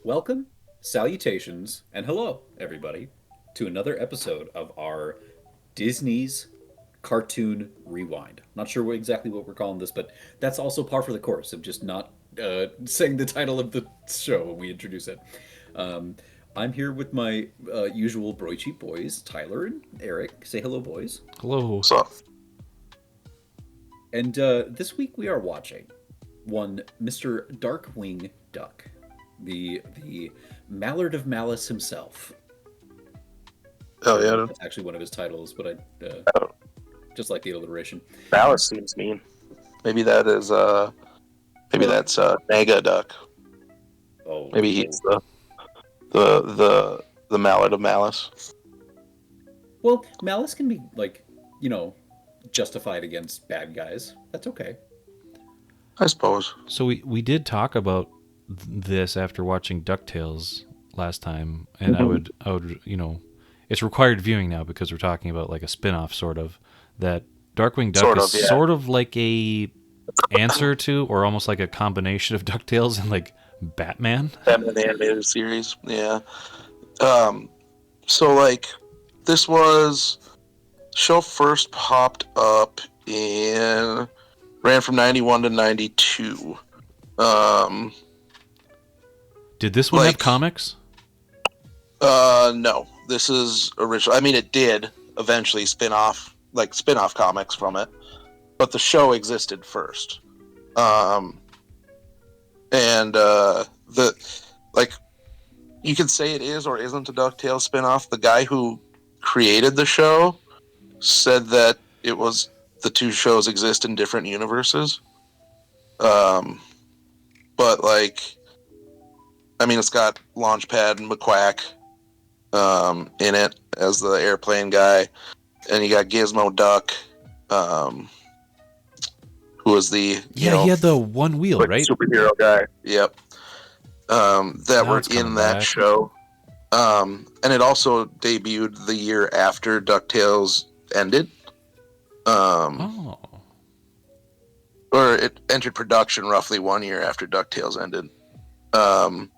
Welcome, salutations, and hello, everybody, to another episode of our Disney's Cartoon Rewind. Not sure exactly what we're calling this, but that's also par for the course of just not saying the title of the show when we introduce it. Um, I'm here with my usual Broy Cheap boys, Tyler and Eric. Say hello, boys. Hello. So, And this week we are watching one Mr. Darkwing Duck, the Mallard of Malice himself. oh Or yeah, that's actually one of his titles, but I oh, just like the alliteration. Dallas seems mean. Maybe that is maybe that's Mega Duck. Oh, Maybe he's the Mallet of Malice. well, malice can be like you know justified against bad guys. That's okay. I suppose. So we did talk about this after watching DuckTales last time, and I would it's required viewing now because we're talking about like a spin-off sort of that Darkwing Duck Sort is of, yeah. sort of like a answer to or almost like a combination of DuckTales and like Batman. Batman the animated series. Yeah. Um. So like, this was show first popped up in ran from 91 to 92. Um. Did this one have Like, comics? No. This is original. I mean, it did eventually spin off comics from it, but the show existed first. Um, and the like, you could say it is or isn't a DuckTales spinoff. The guy who created the show said that it was the two shows exist in different universes. Um, but like, I mean, it's got Launchpad and McQuack in it as the airplane guy, and you got Gizmo Duck, um, who was the Yeah, he had the one wheel, like right? superhero guy. Yep, that Now were it's coming in that back. show, and it also debuted the year after DuckTales ended, Oh. or it entered production roughly 1 year after DuckTales ended. Um,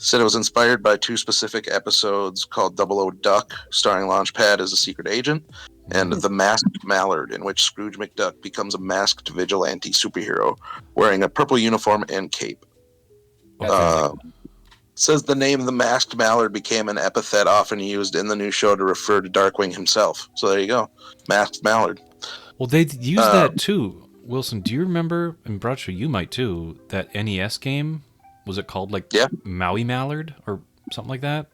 Said it was inspired by two specific episodes called Double O Duck, starring Launchpad as a secret agent, and The Masked Mallard, in which Scrooge McDuck becomes a masked vigilante superhero wearing a purple uniform and cape. That sounds Uh, like fun. Says the name The Masked Mallard became an epithet often used in the new show to refer to Darkwing himself. So there you go, Masked Mallard. Well, they used Um, that too. Wilson, do you remember, and Bradshaw, you might too, that NES game? Was it called like Yeah. Maui Mallard or something like that?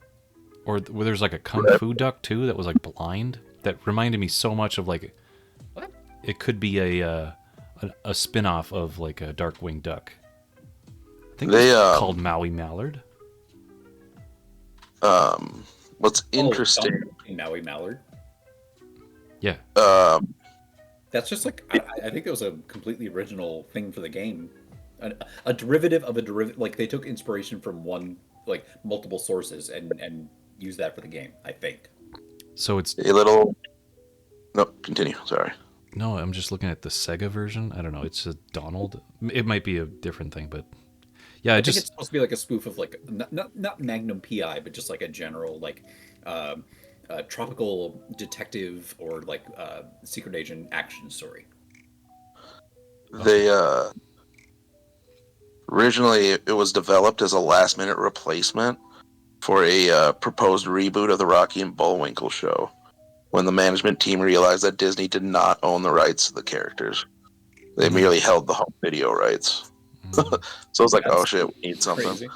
Or where there's like a kung Right. fu duck too that was like blind? That reminded me so much of like What? it could be a spin-off of like a Darkwing Duck. I think They it's called Maui Mallard. what's Oh, interesting? Maui Mallard. Yeah. Um, That's just like I think it was a completely original thing for the game. A derivative of a derivative. Like they took inspiration from one, like multiple sources, and used that for the game. I think. So it's a little. No, continue. Sorry. no, I'm just looking at the Sega version. I don't know. It's just Donald. It might be a different thing, but yeah, I I think it's just supposed to be like a spoof of like not Magnum PI, but just like a general like um tropical detective or like secret agent action story. They originally it was developed as a last-minute replacement for a proposed reboot of the Rocky and Bullwinkle show. When the management team realized that Disney did not own the rights to the characters, they merely held the home video rights. So it's like, oh That's shit, we need something. crazy.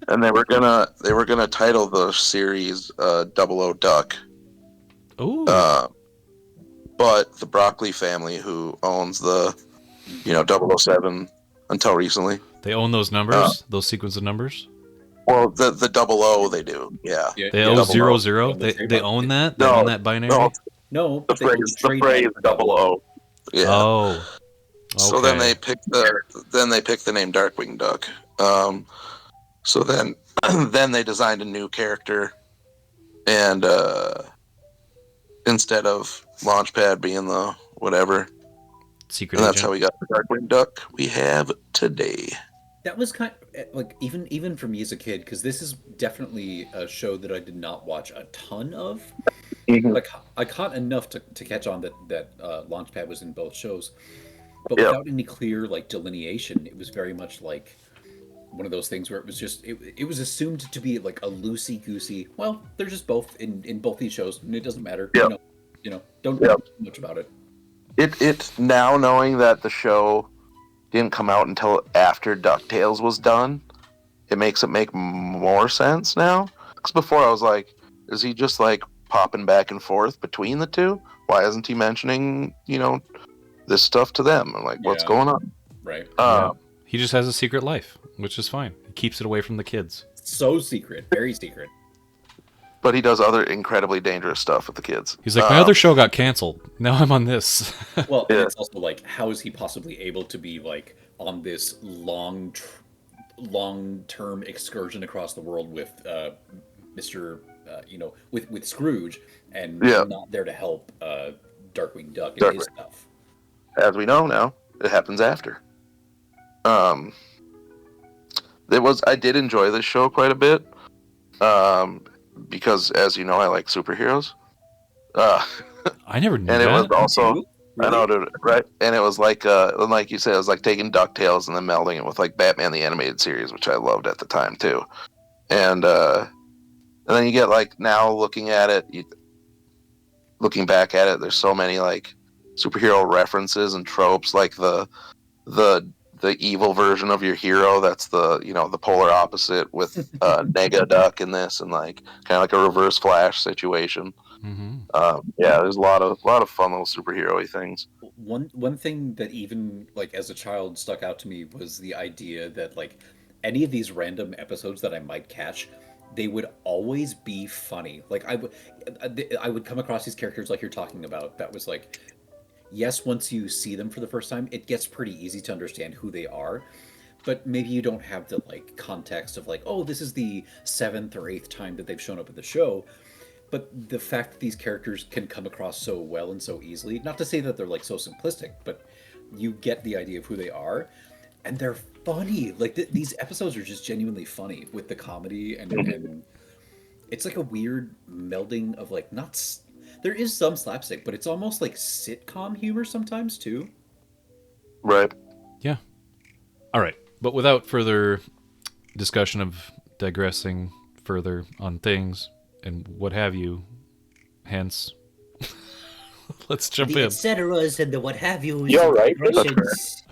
And they were gonna title the series Double O Duck. oh But the Broccoli family, who owns the 007 until recently, they own those numbers, those sequence of numbers. well, the double O they do, yeah. Yeah, They yeah. own Double zero O. zero. Own the They trademark. own that. They No, own that binary. no, No, the they own phrase the trademark double O. Yeah. Oh, So then okay. they picked the name Darkwing Duck. So then then they designed a new character, and instead of Launchpad being the whatever, Secret and that's agent. how we got the Darkwing Duck we have today. That was kind. like even for me as a kid, because this is definitely a show that I did not watch a ton of. Mhm. Like I caught enough to catch on that Launchpad was in both shows, but Yep. without any clear like delineation, it was very much like one of those things where it was just it was assumed to be like a loosey goosey. Well, they're just both in both these shows, and it doesn't matter. Yep. Don't Yep. think too much about it. It's now knowing that the show didn't come out until after DuckTales was done. It makes it make more sense now. Because before I was like, is he just like popping back and forth between the two? Why isn't he mentioning, this stuff to them? I'm like, what's Yeah. going on? Right. Yeah. He just has a secret life, which is fine. He keeps it away from the kids. So secret, very secret. But he does other incredibly dangerous stuff with the kids. He's like, my other show got canceled. Now I'm on this. Well, and Yeah. it's also like, how is he possibly able to be like on this long-term excursion across the world with Mr. With Scrooge and Yeah. not there to help Darkwing Duck and his Darkwing. stuff? As we know now, it happens after. I did enjoy this show quite a bit. Because as you know, I like superheroes. I never knew And it that. was also Really? I know, dude, right? And it was like you said, it was like taking DuckTales and then melding it with like Batman the Animated Series, which I loved at the time too. And then you get like now looking back at it, there's so many like superhero references and tropes, like the evil version of your hero that's the polar opposite with Nega Duck in this, and like kind of like a Reverse Flash situation. Mm-hmm. There's a lot of fun little superhero-y things. One thing that even like as a child stuck out to me was the idea that like any of these random episodes that I might catch, they would always be funny. Like I would come across these characters like you're talking about. That was like, yes, once you see them for the first time, it gets pretty easy to understand who they are. But maybe you don't have the like context of like, oh, this is the seventh or eighth time that they've shown up in the show. But the fact that these characters can come across so well and so easily, not to say that they're like so simplistic, but you get the idea of who they are, and they're funny. Like these episodes are just genuinely funny with the comedy, and it's like a weird melding of like there is some slapstick, but it's almost like sitcom humor sometimes too. Right. Yeah. All right. But without further discussion of digressing further on things and what have you, hence, let's jump The in. et ceteras and the what have you. You all right? Russians.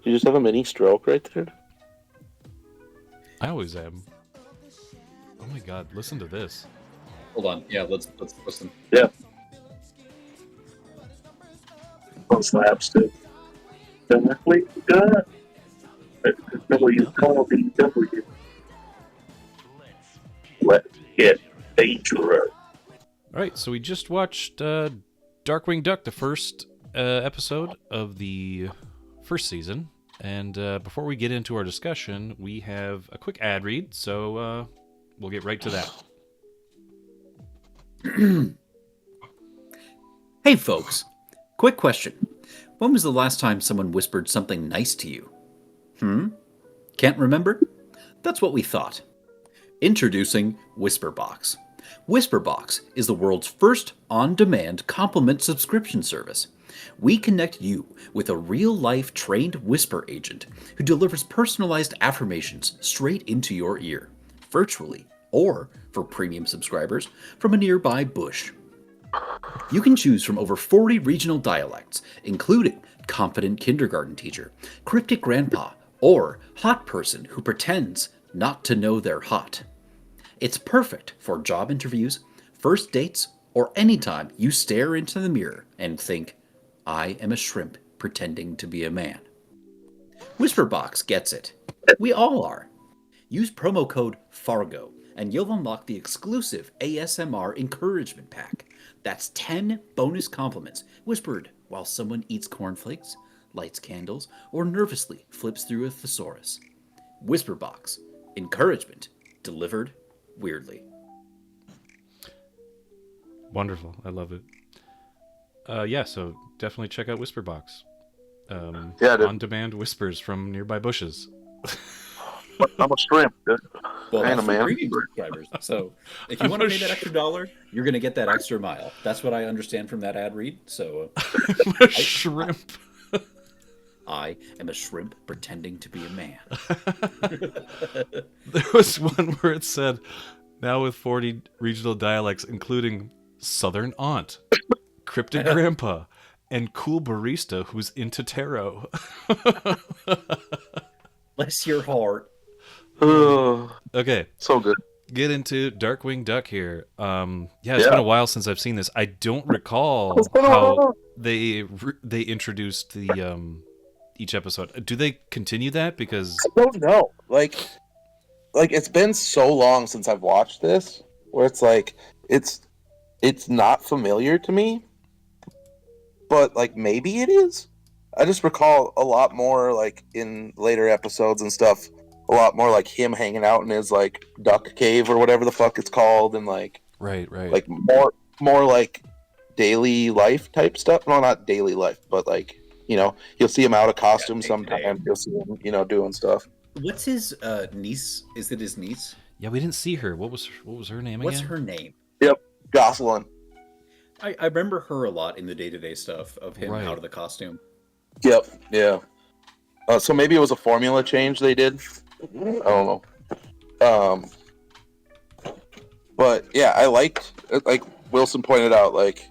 You just have a mini stroke right there. I always am. Oh my god, listen to this. Hold on, yeah, let's listen. Yeah. On slapstick. Exactly. Good. WLBW. Let's get dangerous. All right, so we just watched Darkwing Duck, the first episode of the first season. And before we get into our discussion, we have a quick ad read, so we'll get right to that. Hey folks, quick question. When was the last time someone whispered something nice to you? Can't remember? That's what we thought. Introducing Whisperbox. Whisperbox is the world's first on-demand compliment subscription service. We connect you with a real-life trained whisper agent who delivers personalized affirmations straight into your ear, virtually, or, for premium subscribers, from a nearby bush. You can choose from over 40 regional dialects, including confident kindergarten teacher, cryptic grandpa, or hot person who pretends not to know they're hot. It's perfect for job interviews, first dates, or anytime you stare into the mirror and think, I am a shrimp pretending to be a man. Whisperbox gets it. We all are. Use promo code FARGO and you'll unlock the exclusive ASMR encouragement pack. That's 10 bonus compliments whispered while someone eats cornflakes, lights candles, or nervously flips through a thesaurus. Whisperbox. Encouragement. Delivered weirdly. Wonderful. I love it. So definitely check out Whisperbox. Yeah, dude. On-demand whispers from nearby bushes. I'm a shrimp, dude. Well, I ain't that's a for man. premium subscribers. So if you want to pay that extra dollar, you're going to get that extra mile. That's what I understand from that ad read. So A shrimp. I am a shrimp pretending to be a man. There was one where it said, now with 40 regional dialects, including Southern Aunt, Cryptic Grandpa, and Cool Barista who's into tarot. Bless your heart. Okay, So good. get into Darkwing Duck here. It's been a while since I've seen this. I don't recall how they introduced the each episode. Do they continue that? Because I don't know. Like it's been so long since I've watched this, where it's like it's not familiar to me, but like maybe it is. I just recall a lot more like in later episodes and stuff, a lot more like him hanging out in his like duck cave or whatever the fuck it's called, and like right, like more like daily life type stuff. No, not daily life, but like, you know, you'll see him out of costume sometimes. You'll see him, you know, doing stuff. What's his niece? Is it his niece? Yeah, we didn't see her. What was her name What's again? her name? Yep, Gosselin. I remember her a lot in the day-to-day stuff of him Right. out of the costume. Yep, yeah. So maybe it was a formula change they did. I don't know. But yeah, I liked, like Wilson pointed out, like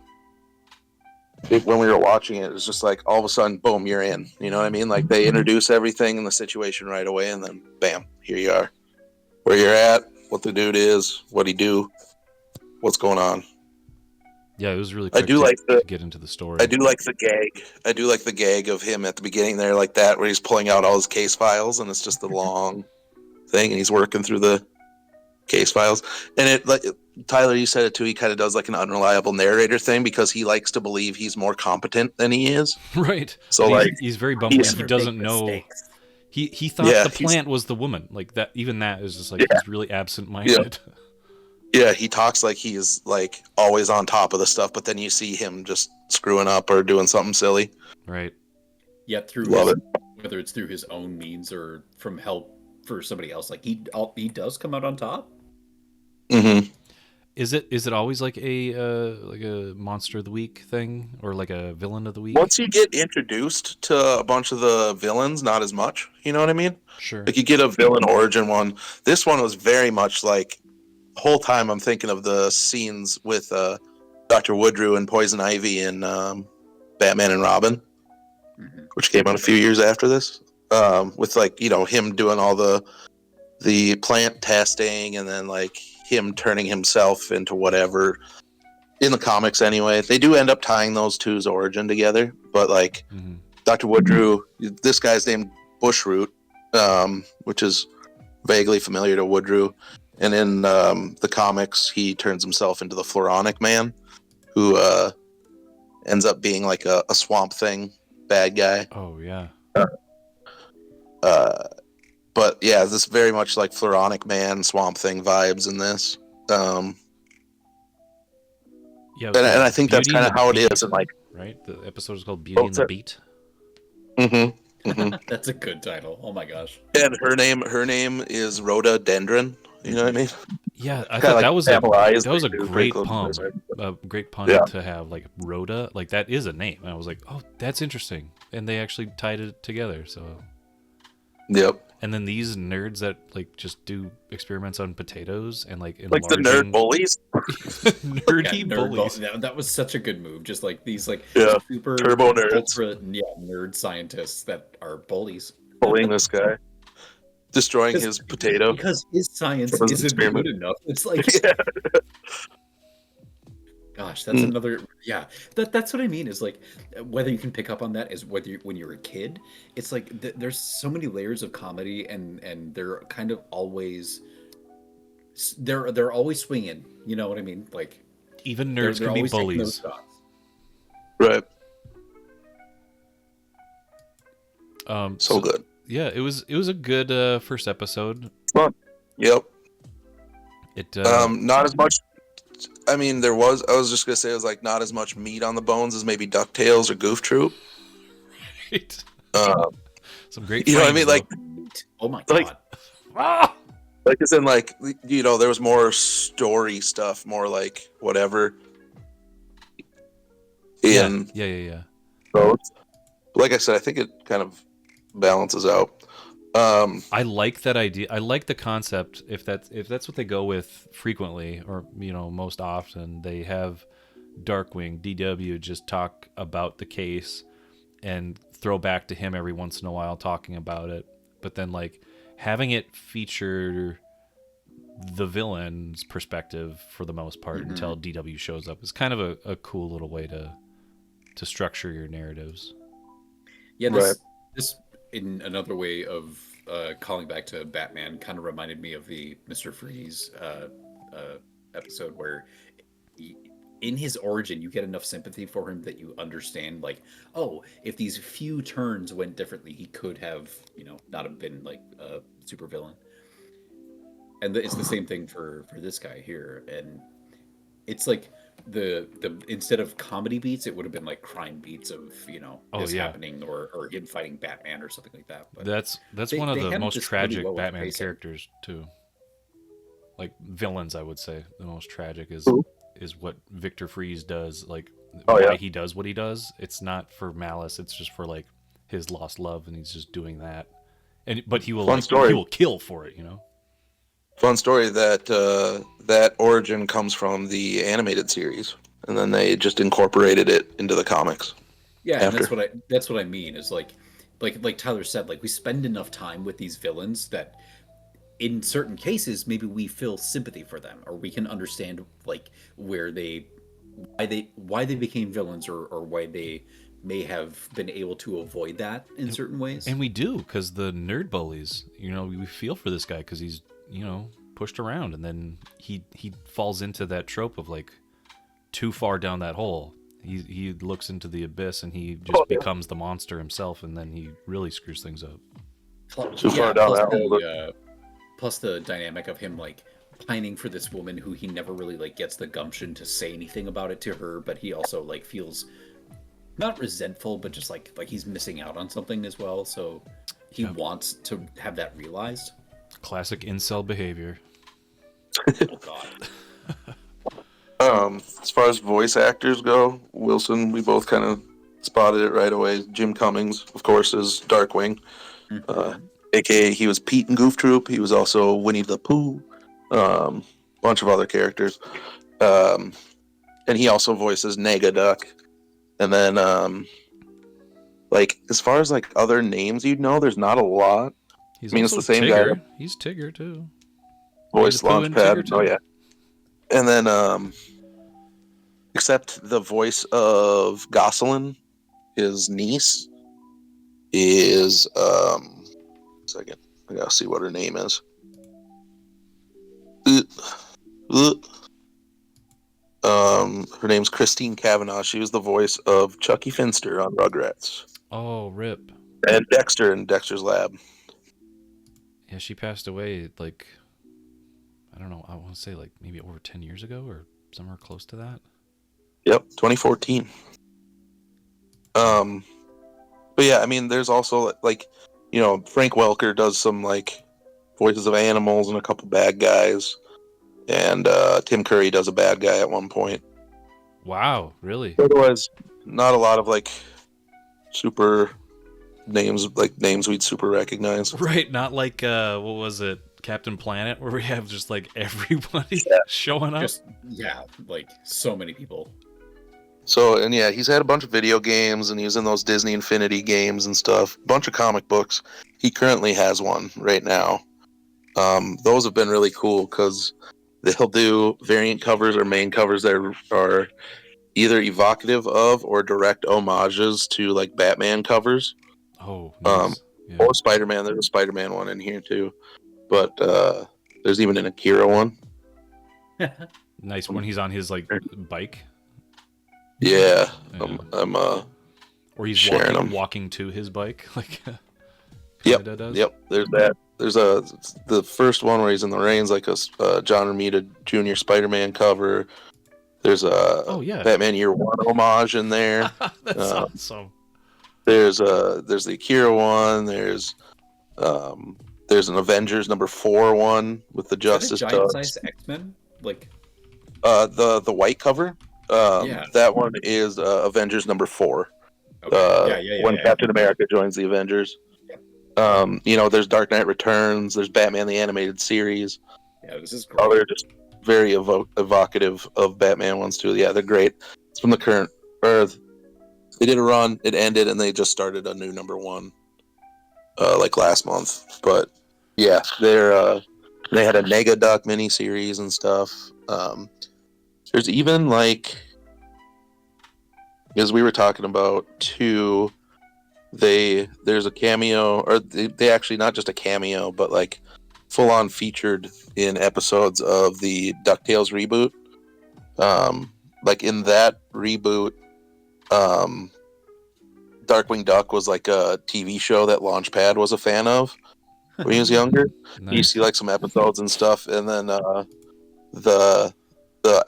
when we were watching it, it was just like all of a sudden, boom, you're in. You know what I mean? Like they introduce everything in the situation right away, and then bam, here you are, where you're at, what the dude is, what he do, what's going on. Yeah, it was really I quick do like to get into the story. I do like the gag. I do like the gag of him at the beginning there, like that, where he's pulling out all his case files, and it's just a long thing, and he's working through the case files. And it, like Tyler, you said it too. He kind of does like an unreliable narrator thing because he likes to believe he's more competent than he is. Right. So And like he's very bumbling. he's- He Never doesn't make know. mistakes. He thought Yeah, the he's- plant was the woman. Like that. Even that is just like Yeah. he's really absent-minded. Yeah, he talks like he's like always on top of the stuff, but then you see him just screwing up or doing something silly. Right. Yet through Love his, whether it's through his own means or from help for somebody else, like he does come out on top. Mm-hmm. Is it always like a monster of the week thing or like a villain of the week? Once you get introduced to a bunch of the villains, not as much. You know what I mean? Sure. Like you get a villain origin one. This one was very much like the whole time I'm thinking of the scenes with Dr. Woodrue and Poison Ivy in Batman and Robin, which came out a few years after this. With like, you know, him doing all the plant testing and then like him turning himself into whatever in the comics anyway. They do end up tying those two's origin together, but like Mhm. Dr. Woodrue, this guy's named Bushroot, which is vaguely familiar to Woodrue. And in the comics, he turns himself into the Floronic Man, who ends up being like a Swamp Thing bad guy. Oh yeah. But yeah, this very much like Floronic Man, Swamp Thing vibes in this. Yeah. And I think that's Beauty and kind of the how it Beat, is. And like, right. The episode is called Beauty and the sorry. Beat. That's a good title. Oh my gosh. and her name is Rhododendron. You know what I mean? Yeah, I Kinda thought like that was Pamela Eyes, that was a they do great very pun. close to this, A great pun Yeah. to have, like Rhoda, like that is a name. And I was like, oh, that's interesting, and they actually tied it together. So, Yep. and then these nerds that like just do experiments on potatoes and like Like the nerd enlarging- bullies. nerdy nerd bullies. that was such a good move. Just like these like Yeah, super turbo nerds. ultra nerd scientists that are bullies. Bullying this guy. Destroying his potato. Because his science For his isn't experiment. good enough. It's like Yeah. gosh, that's another that's what I mean is like whether you can pick up on that is whether when you're a kid, it's like there's so many layers of comedy and they're kind of always they're always swinging, you know what I mean? Like Even they're nerds can be always taking those bullies. shots. Right. So good. yeah, it was a good first episode. Fun. Yep. It Not as much. I mean, I was just gonna say it was like not as much meat on the bones as maybe DuckTales or Goof Troop. right. Uh, Some great. you know what I frames, mean? Like, Oh my god. Like- Ah! Like, as in, like, there was more story stuff, more like whatever in Yeah. both. Like I said, I think it kind of balances out. I like that idea. I like the concept. If that's what they go with frequently, or most often, they have Darkwing DW just talk about the case and throw back to him every once in a while talking about it. But then like having it feature the villain's perspective for the most part until DW shows up is kind of a cool little way to structure your narratives. Yeah, Right. this in another way of calling back to Batman kind of reminded me of the Mr. Freeze episode where in his origin you get enough sympathy for him that you understand, like, oh, if these few turns went differently, he could have, not have been like a super villain. And it's the same thing for this guy here, and it's like the instead of comedy beats, it would have been like crime beats of this happening or him fighting Batman or something like that. But That's they, one of they the handled most this really tragic well with the Batman pacing. characters too. Like villains, I would say the most tragic is Who? what Victor Freeze does. Like Oh, why yeah. he does what he does. It's not for malice. It's just for like his lost love, and he's just doing that. But he will Fun story. he will kill for it. Fun story that that origin comes from the animated series, and then they just incorporated it into the comics. Yeah, and After. that's what I mean is like Tyler said, like we spend enough time with these villains that in certain cases maybe we feel sympathy for them, or we can understand like why they became villains, or why they may have been able to avoid that in certain ways. And we do, because the nerd bullies, we feel for this guy because he's, pushed around, and then he falls into that trope of like too far down that hole. He looks into the abyss and he just becomes the monster himself, and then he really screws things up. Too far down plus that hole, plus the dynamic of him like pining for this woman who he never really like gets the gumption to say anything about it to her, but he also like feels not resentful, but just like he's missing out on something as well. So he wants to have that realized. Classic incel behavior. Oh God. As far as voice actors go, Wilson, we both kind of spotted it right away. Jim Cummings, of course, is Darkwing, aka he was Pete in Goof Troop. He was also Winnie the Pooh, bunch of other characters, and he also voices Negaduck. And then, like as far as like other names, there's not a lot. He's I mean, it's also the same Tigger. guy. He's Tigger too. Voice Winnie the Pooh and Launchpad. Tigger, too. Oh yeah. And then, except the voice of Gosselin, his niece, is second. I gotta see what her name is. Her name's Christine Cavanaugh. She was the voice of Chucky Finster on Rugrats. Oh, rip. And Dexter in Dexter's Lab. Yeah, she passed away like, I don't know, I want to say like maybe over 10 years ago or somewhere close to that. Yep, 2014. But yeah, I mean, there's also like, Frank Welker does some like voices of animals and a couple bad guys, and Tim Curry does a bad guy at one point. Wow, really? Otherwise, not a lot of like super names, like names we'd super recognize. Right, not like what was it, Captain Planet, where we have just like everybody showing up. Just like so many people. So, and yeah, he's had a bunch of video games, and he was in those Disney Infinity games and stuff. A bunch of comic books. He currently has one right now. Those have been really cool because they'll do variant covers or main covers that are either evocative of or direct homages to like Batman covers. Oh, nice. Or Spider-Man. There's a Spider-Man one in here too. But there's even an Akira one. Nice, when he's on his like bike. Yeah. Yeah. I'm or he's sharing them. walking to his bike, like Yep. does. Yep. There's that. There's the first one where he's in the rain's like a John Romita Jr. Spider-Man cover. There's a Batman Year One homage in there. That's awesome. There's the Akira one. There's There's an Avengers #4 one with the Is that a Justice giant Dogs. size X-Men? Like, The white cover. Yeah. That one is Avengers #4. okay. Yeah. When Captain America joins the Avengers. There's Dark Knight Returns. There's Batman the Animated Series. Yeah, this is Oh, great. they're just very evocative of Batman ones too. Yeah, they're great. It's from the current Earth. They did a run, it ended, and they just started a new #1, like last month. But yeah, they had a Nega Duck miniseries and stuff. There's even like, as we were talking about too, there's a cameo, or they actually not just a cameo, but like full on featured in episodes of the DuckTales reboot. Like in that reboot, Darkwing Duck was like a TV show that Launchpad was a fan of when he was younger. You Nice. see like some episodes and stuff, and then the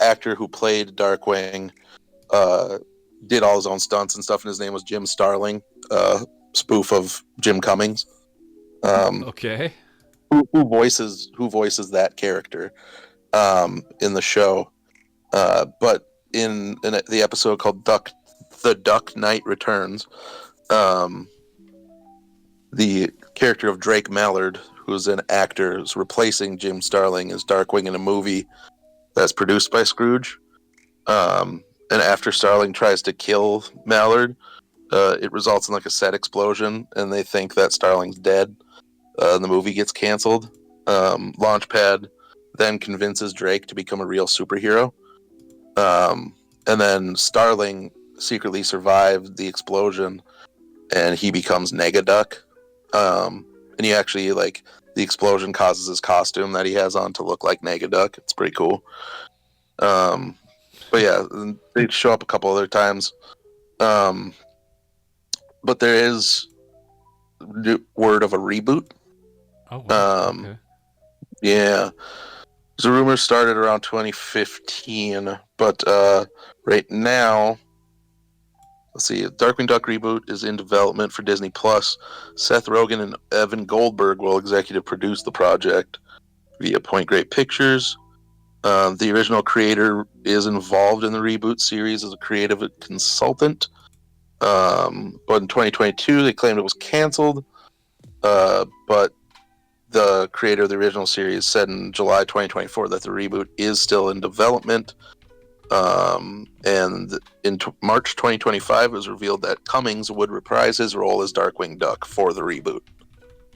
actor who played Darkwing did all his own stunts and stuff, and his name was Jim Starling, spoof of Jim Cummings. Okay. Who voices that character in the show. But in the episode called The Duck Knight Returns, the character of Drake Mallard, who's an actor, is replacing Jim Starling as Darkwing in a movie that's produced by Scrooge. And after Starling tries to kill Mallard, it results in like a set explosion, and they think that Starling's dead. And the movie gets canceled. Launchpad then convinces Drake to become a real superhero. And then Starling secretly survived the explosion, and he becomes Negaduck. And he actually, like, the explosion causes his costume that he has on to look like Negaduck. It's pretty cool. But yeah, they show up a couple other times. But there is word of a reboot. Oh, wow. Okay. Yeah. The rumors started around 2015, but right now, let's see, Darkwing Duck reboot is in development for Disney Plus. Seth Rogen and Evan Goldberg will executive produce the project via Point Great Pictures. The original creator is involved in the reboot series as a creative consultant. But in 2022, they claimed it was canceled. But the creator of the original series said in July 2024 that the reboot is still in development. And in March 2025, it was revealed that Cummings would reprise his role as Darkwing Duck for the reboot.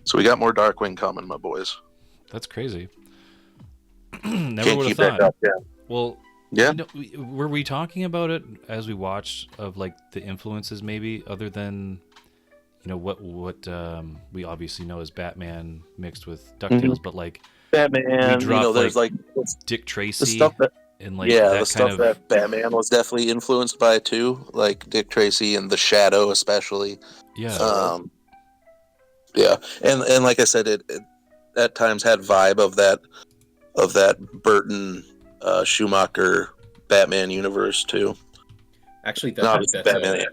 So we got more Darkwing coming, my boys. That's crazy. Never Can't would have keep that thought. up, yeah. Well, Yeah. Were we talking about it as we watched, of like the influences maybe, other than, what we obviously know is Batman mixed with DuckTales, but like Batman, we dropped, there's like Dick the Tracy stuff that, and like yeah, that the stuff kind of that Batman was definitely influenced by too, like Dick Tracy and The Shadow especially. yeah. Yeah, and like I said, it at times had vibe of that Burton Schumacher Batman universe too. Actually, Not just Batman.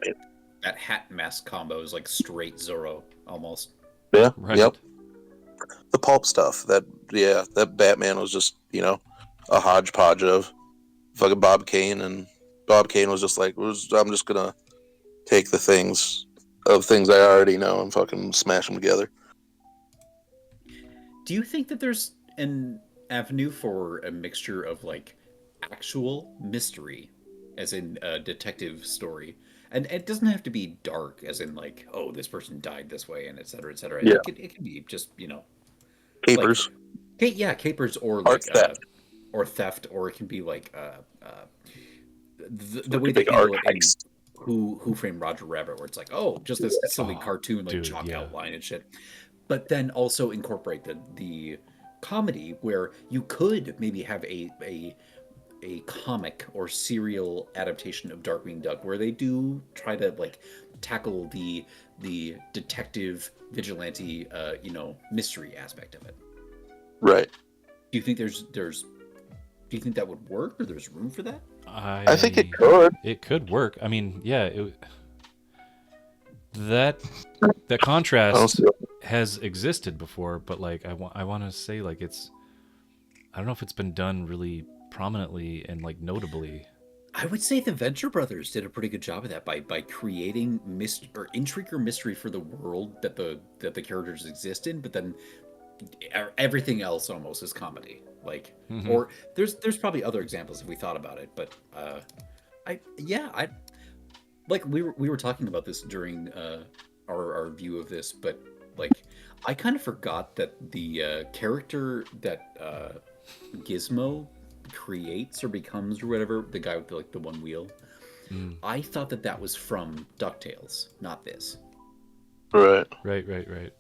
that hat mask combo is like straight Zorro almost. Yeah. Right. Yep. The pulp stuff. That Batman was just a hodgepodge of fucking Bob Kane, and Bob Kane was just like, I'm just gonna take the things I already know and fucking smash them together. Do you think that there's an avenue for a mixture of like actual mystery, as in a detective story, and it doesn't have to be dark, as in like, oh, this person died this way, and et cetera, et cetera. Yeah. It can be just Capers. capers, or Art like theft. or theft, or it can be like the Like way a they big handle art it in heist. Who Framed Roger Rabbit, where it's like, oh, just this silly Oh, cartoon like dude, chalk yeah. outline and shit, but then also incorporate the comedy, where you could maybe have a comic or serial adaptation of Darkwing Duck, where they do try to like tackle the detective vigilante mystery aspect of it. Right. Do you think do you think that would work, or there's room for that? I think it could. It could work. I mean, yeah, that I don't contrast see it. has existed before, but like I want to say like I don't know if it's been done really prominently and like notably. I would say the Venture Brothers did a pretty good job of that by creating intrigue or mystery for the world that the characters exist in, but then everything else almost is comedy. Like, or there's probably other examples if we thought about it, but I like we were talking about this during our view of this, but like I kind of forgot that the character that Gizmo creates or becomes or whatever, the guy with the one wheel. I thought that was from DuckTales, not this. Right. Right.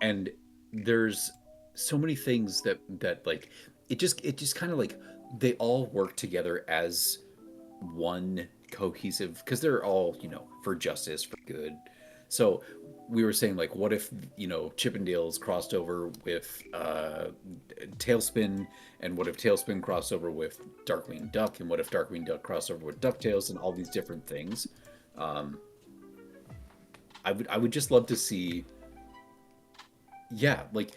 And there's so many things that like it just kind of like they all work together as one cohesive, because they're all, for justice, for good. So we were saying, like, what if, Chippendales crossed over with Tailspin, and what if Tailspin crossed over with Darkwing Duck, and what if Darkwing Duck crossed over with DuckTales, and all these different things. I would just love to see, like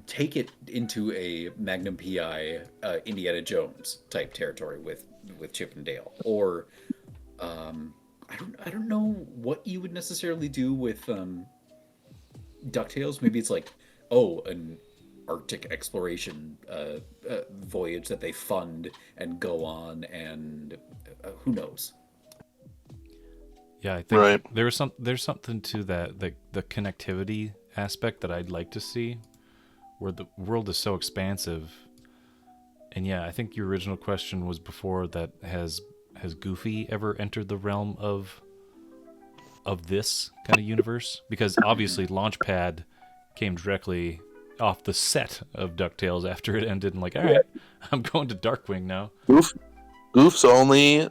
take it into a Magnum PI Indiana Jones type territory with Chip and Dale, or I don't know what you would necessarily do with DuckTales. Maybe it's like, an Arctic exploration voyage that they fund and go on, and who knows. Yeah, I think Right. there's something to that, the connectivity aspect that I'd like to see, where the world is so expansive. And yeah, I think your original question was before that, has Goofy ever entered the realm of this kind of universe? Because obviously Launchpad came directly off the set of DuckTales after it ended, and like, all right, I'm going to Darkwing now. Goof's only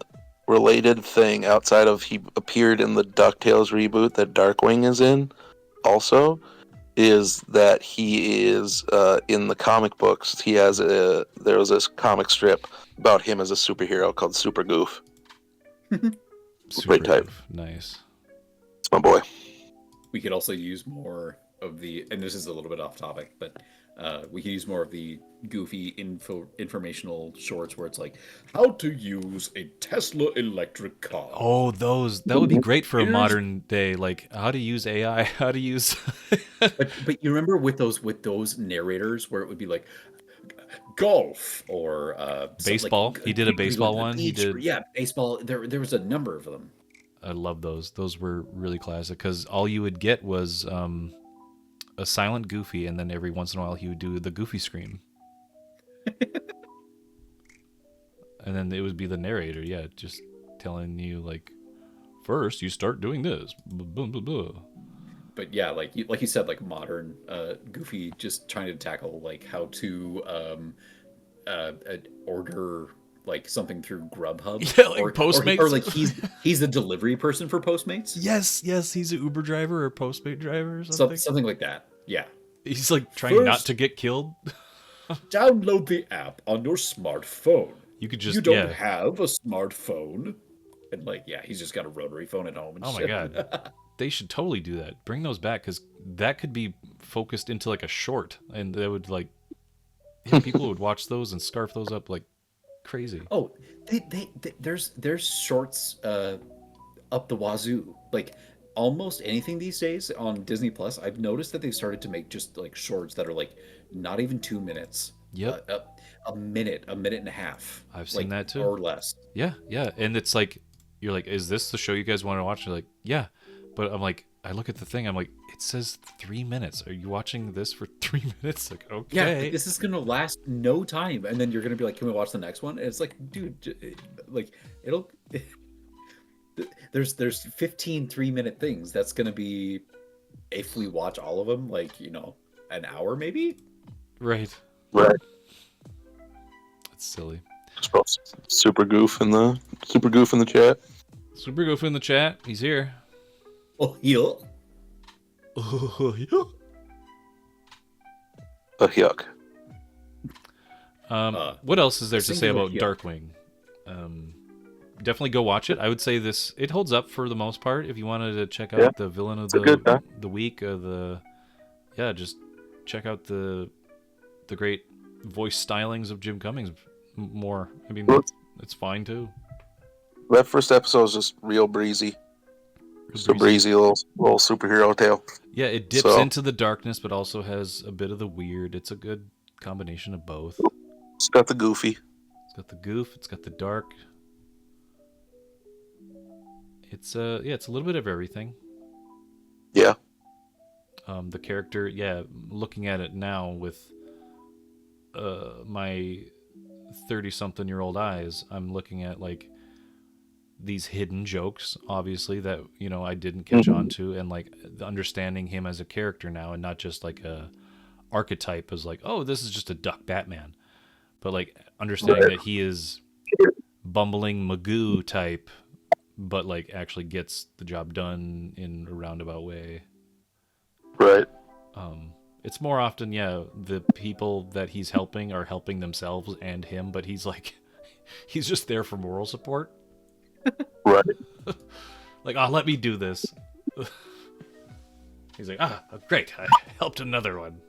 related thing outside of he appeared in the DuckTales reboot that Darkwing is in also is that he is in the comic books. There was this comic strip about him as a superhero called Super Goof. Super Great type. Goof. Nice. It's my boy. We could also use more of the, and this is a little bit off topic, but we could use more of the Goofy informational shorts where it's like, how to use a Tesla electric car. Oh, that would be great for a modern day, like how to use AI, how to use but you remember with those narrators where it would be like golf or baseball. like, He did a people baseball going to the one. He beach, did. yeah, baseball. There was a number of them. I love those. Those were really classic because all you would get was a silent Goofy, and then every once in a while he would do the Goofy scream. And then it would be the narrator, yeah, just telling you like, first you start doing this. Blah, blah, blah. But yeah, like you said, like modern Goofy just trying to tackle like how to order like something through Grubhub. Yeah, like or Postmates. or like he's the delivery person for Postmates. Yes, he's an Uber driver or Postmate driver or something. Something like that. Yeah. He's like trying not to get killed. Download the app on your smartphone. You could just You don't have a smartphone. And like, yeah, he's just got a rotary phone at home and Oh shit. my god. They should totally do that. Bring those back, because that could be focused into like a short, and they would like, people would watch those and scarf those up like crazy. Oh, there's shorts up the wazoo. Like almost anything these days on Disney Plus, I've noticed that they've started to make just like shorts that are like not even 2 minutes. Yep. A minute and a half. I've seen that too. Or less. Yeah. And it's like, you're like, is this the show you guys want to watch? You're like, yeah. But I'm like, I look at the thing, I'm like, it says 3 minutes. Are you watching this for 3 minutes? Like, okay. Yeah, this is gonna last no time, and then you're gonna be like, "Can we watch the next one?" And it's like, dude, like it'll. There's 15 3-minute things. That's gonna be, if we watch all of them, like an hour maybe. Right. Right. That's silly. Super Goof in the chat. Super Goof in the chat. He's here. Oh yeah. Yuck. What else is there to say singular about yuck. Darkwing? Definitely go watch it. I would say it holds up for the most part. If you wanted to check out the villain of a good time. the week, the yeah, just check out the great voice stylings of Jim Cummings more. I mean, Well, it's fine too. that first episode is just real breezy. Just a breezy little superhero tale. Yeah, it dips into the darkness, but also has a bit of the weird. It's a good combination of both. It's got the goofy. It's got the goof. It's got the dark. It's it's a little bit of everything. Yeah. The character, looking at it now with my 30-something-year-old eyes, I'm looking at like these hidden jokes, obviously, that I didn't catch on to, and like understanding him as a character now, and not just like a archetype as like, oh, this is just a duck Batman, but like understanding that he is bumbling Magoo type, but like actually gets the job done in a roundabout way. Right. It's more often, the people that he's helping are helping themselves and him, but he's like, he's just there for moral support. Right. Like, let me do this. He's like, great, I helped another one.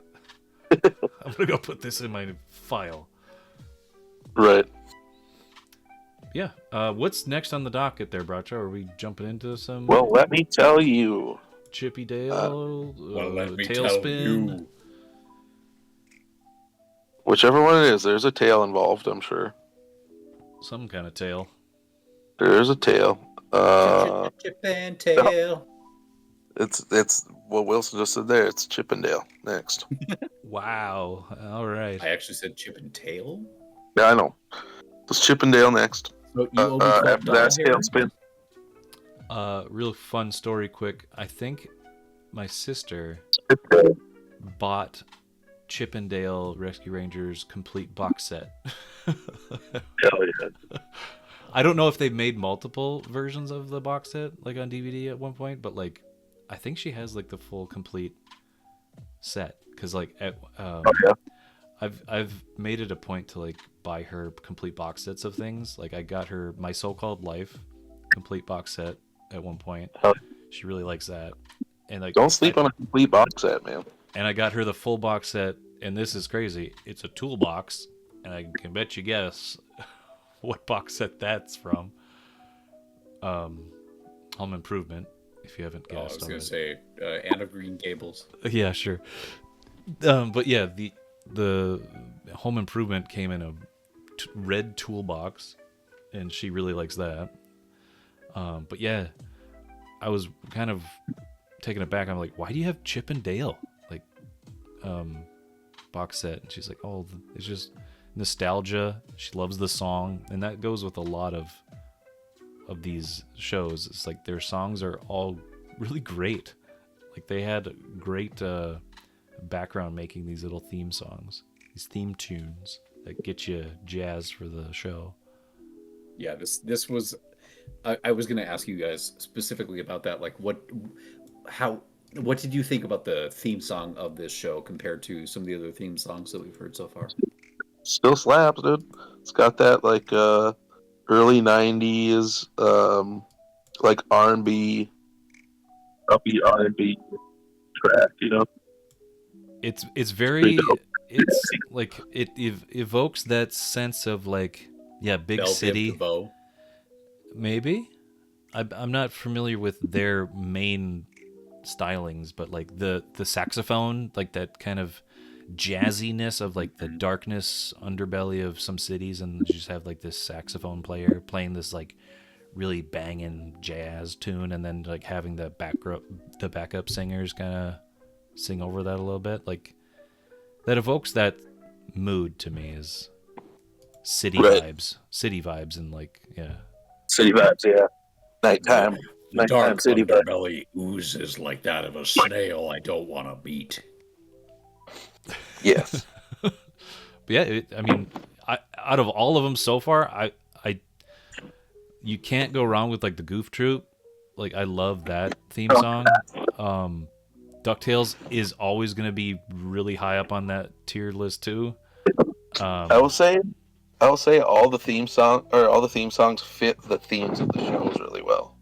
I'm gonna go put this in my file. Right. Yeah. What's next on the docket there, Bracho? Are we jumping into some Well, let me tell you. Chippy Dale? Let me Tailspin? tell you. Whichever one it is, there's a tail involved, I'm sure. Some kind of tail. There's a tail. Chip and tail. It's what Wilson just said there. It's Chippendale next. Wow. All right. I actually said Chip and Tail. Yeah, I know. It's Chippendale next. So you owe me After that, $12 Tailspin. Real fun story, quick. I think my sister bought Chippendale Rescue Rangers complete box set. Hell yeah. I don't know if they've made multiple versions of the box set, like on DVD at one point, but like I think she has like the full complete set, because like I've made it a point to like buy her complete box sets of things. Like I got her My So-Called Life complete box set at one point. She really likes that. And like, Don't sleep on a complete box set, man. And I got her the full box set, and this is crazy. It's a toolbox, and I can bet you guess what box set that's from. Home Improvement, if you haven't guessed. I was going to say Anne of Green Gables. Yeah, sure. But yeah, the Home Improvement came in a red toolbox, and she really likes that. But yeah, I was kind of taken aback. I'm like, why do you have Chip and Dale box set? And she's like, oh, it's just nostalgia. She loves the song, and that goes with a lot of these shows. It's like their songs are all really great. Like they had great background making these little theme songs, these theme tunes that get you jazzed for the show. Yeah, this was. I was going to ask you guys specifically about that. Like, what did you think about the theme song of this show compared to some of the other theme songs that we've heard so far? Still slaps, dude. It's got that like early '90s like R&B, Upbeat R&B track, you know. It's very. It's like it evokes that sense of like big Belle city. Biv DeVoe. Maybe. I'm not familiar with their main stylings, but like the saxophone, like that kind of jazziness of like the darkness underbelly of some cities, and you just have like this saxophone player playing this like really banging jazz tune, and then like having the backup singers kind of sing over that a little bit. Like that evokes that mood to me, is city vibes, and like city vibes, yeah. Nighttime Dark city vibes. underbelly oozes like that of a snail I don't want to beat. Yes. But yeah, I mean, out of all of them so far, you can't go wrong with like the Goof Troop. Like I love that theme song. DuckTales is always going to be really high up on that tier list too. I will say all the theme songs fit the themes of the shows really well.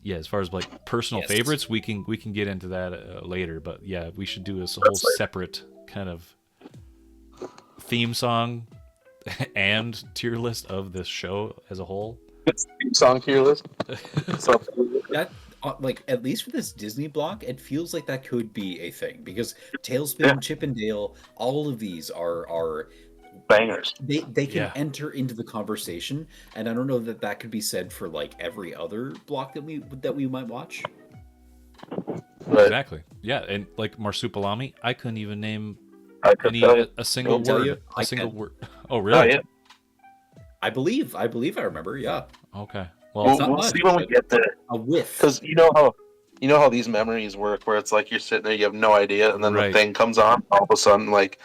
yeah, as far as like personal Yes. favorites, we can get into that later. But yeah, we should do this whole separate kind of theme song and tier list of this show as a whole. It's the song tier list. So, That like at least for this Disney block, it feels like that could be a thing because Tailspin, Chip and Dale, all of these are Bangers. they can Yeah. enter into the conversation, and I don't know that that could be said for like every other block that we might watch. right. Exactly. Yeah, and like Marsupilami, I couldn't even name I could any tell you. a single I'll tell word. you, I A single can. word. Oh, Oh, really? yeah. I believe I remember. Yeah, Okay. We'll, Well, not we'll much, see when we but- get there. a whiff. Because you know how these memories work, where it's like you're sitting there, you have no idea, and then Right. the thing comes on, all of a sudden, like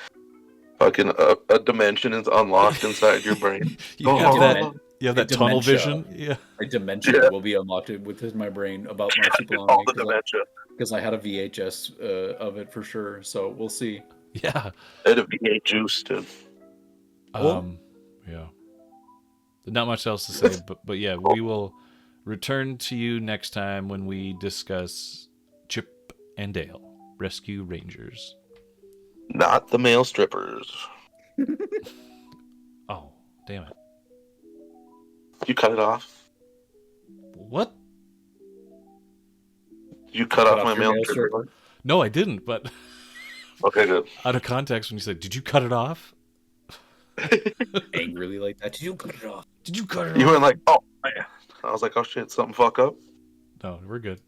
fucking a dimension is unlocked inside your brain. you Oh, have oh, that. oh. You have that a tunnel dementia. vision. Yeah. A dementia Yeah. will be unlocked within my brain about All Marsupilami the dementia. because I had a VHS of it for sure. So we'll see. Yeah. It'd be a juice, dude. Cool. Yeah. Not much else to say, but yeah, we will return to you next time when we discuss Chip and Dale Rescue Rangers. Not the male strippers. Oh, damn it! You cut it off. What? You cut Cut off my off your male male stripper. stripper? No, I didn't. But Okay, good. out of context, when you said, "Did you cut it off?" Angrily like that. Did you cut it off? Did you cut it You off? went like, oh man. I was like, oh shit, something fuck up. No, we're good.